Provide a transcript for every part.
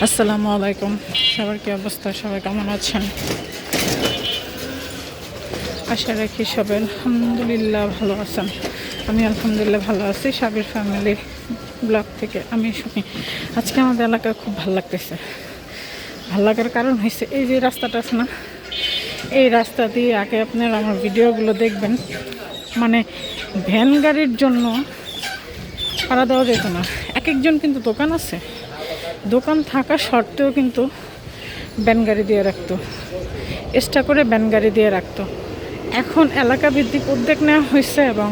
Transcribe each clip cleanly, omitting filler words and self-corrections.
আসসালামু আলাইকুম, সবার কি অবস্থা? সবাই কেমন আছেন? আশা রাখি সবাই আলহামদুলিল্লাহ ভালো আছেন। আমি আলহামদুলিল্লাহ ভালো আছি। সাবির ফ্যামিলি ব্লগ থেকে আমি শুনি। আজকে আমাদের এলাকায় খুব ভালো লাগতেছে। ভালো লাগার কারণ হয়েছে এই যে রাস্তাটা আছে না, এই রাস্তা দিয়ে আগে আপনারা আমার ভিডিওগুলো দেখবেন, মানে ভ্যান গাড়ির জন্য পাড়া দেওয়া যেত না। এক একজন কিন্তু দোকান আছে, দোকান থাকা সত্ত্বেও কিন্তু ভ্যান গাড়ি দিয়ে রাখতো, এক্সট্রা করে ভ্যান গাড়ি দিয়ে রাখতো। এখন এলাকা ভিত্তিক উদ্যোগ নেওয়া হয়েছে এবং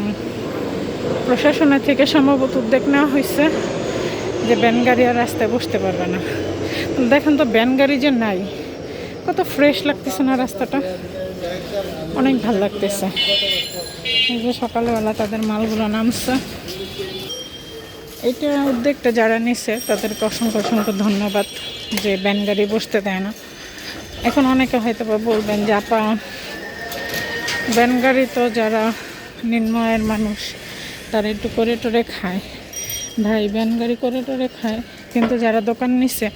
প্রশাসনের থেকে সম্ভবত উদ্যোগ নেওয়া হয়েছে যে ভ্যান গাড়ি আর রাস্তায় বসতে পারবে না। দেখেন তো ভ্যান গাড়ি যে নাই, কত ফ্রেশ লাগতেছে না রাস্তাটা, অনেক ভালো লাগতেছে। এই যে সকালবেলা তাদের মালগুলো নামছে। এইটা উদ্যোগটা যারা নিছে তাদেরকে অসংখ্য অসংখ্য ধন্যবাদ যে ভ্যান গাড়ি বসতে দেয় না। এখন অনেকে হয়তো বলবেন যে আপা, ভ্যান গাড়ি তো যারা নিম্ন আয়ের মানুষ তারা একটু করে টোরে খায়। ভাই, ভ্যান গাড়ি করে টোরে খায়, কিন্তু যারা দোকান নিছে,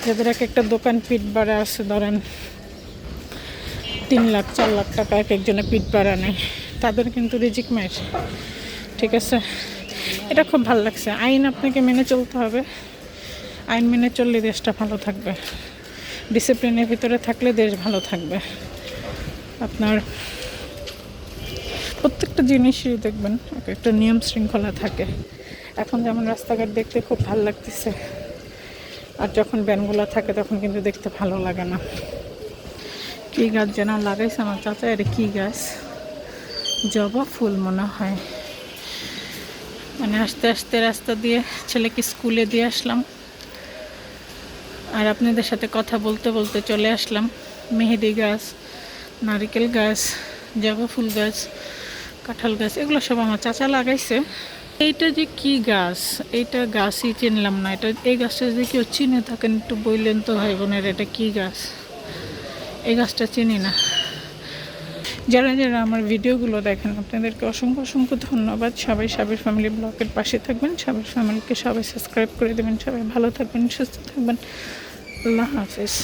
যাদের একটা দোকান পিঠ ভাড়া আছে, ধরেন 3 লাখ 4 লাখ টাকা এক একজনে পিঠ ভাড়া নেয়, তাদের কিন্তু রিজিক মায়ের। ঠিক আছে, এটা খুব ভালো লাগছে। আইন আপনাকে মেনে চলতে হবে, আইন মেনে চললে দেশটা ভালো থাকবে। ডিসিপ্লিনের ভিতরে থাকলে দেশ ভালো থাকবে। আপনার প্রত্যেকটা জিনিসই দেখবেন একটা নিয়ম শৃঙ্খলা থাকে। এখন যেমন রাস্তাঘাট দেখতে খুব ভালো লাগতেছে, আর যখন ভ্যানগুলো থাকে তখন কিন্তু দেখতে ভালো লাগে না। কী গাছ যেন লাগাইছে আমার চাচা, এটা কী গাছ? জবা ফুল মনে হয়। মানে আস্তে আস্তে রাস্তা দিয়ে ছেলেকে স্কুলে দিয়ে আসলাম, আর আপনাদের সাথে কথা বলতে বলতে চলে আসলাম। মেহেদি গাছ, নারিকেল গাছ, জবা ফুল গাছ, কাঁঠাল গাছ, এগুলো সব আমার চাচা লাগাইছে। এইটা যে কি গাছ, এইটা গাছই চিনলাম না। এই গাছটা যদি কেউ চিনে থাকেন একটু বললেন তো ভাই বোনের, এটা কি গাছ? এই গাছটা চিনি না। যারা যারা আমার ভিডিওগুলো দেখেন আপনাদেরকে অসংখ্য অসংখ্য ধন্যবাদ। সবাই সাবির ফ্যামিলি ব্লগের পাশে থাকবেন, সাবির ফ্যামিলিকে সবাই সাবস্ক্রাইব করে দেবেন। সবাই ভালো থাকবেন, সুস্থ থাকবেন। আল্লাহ হাফেজ।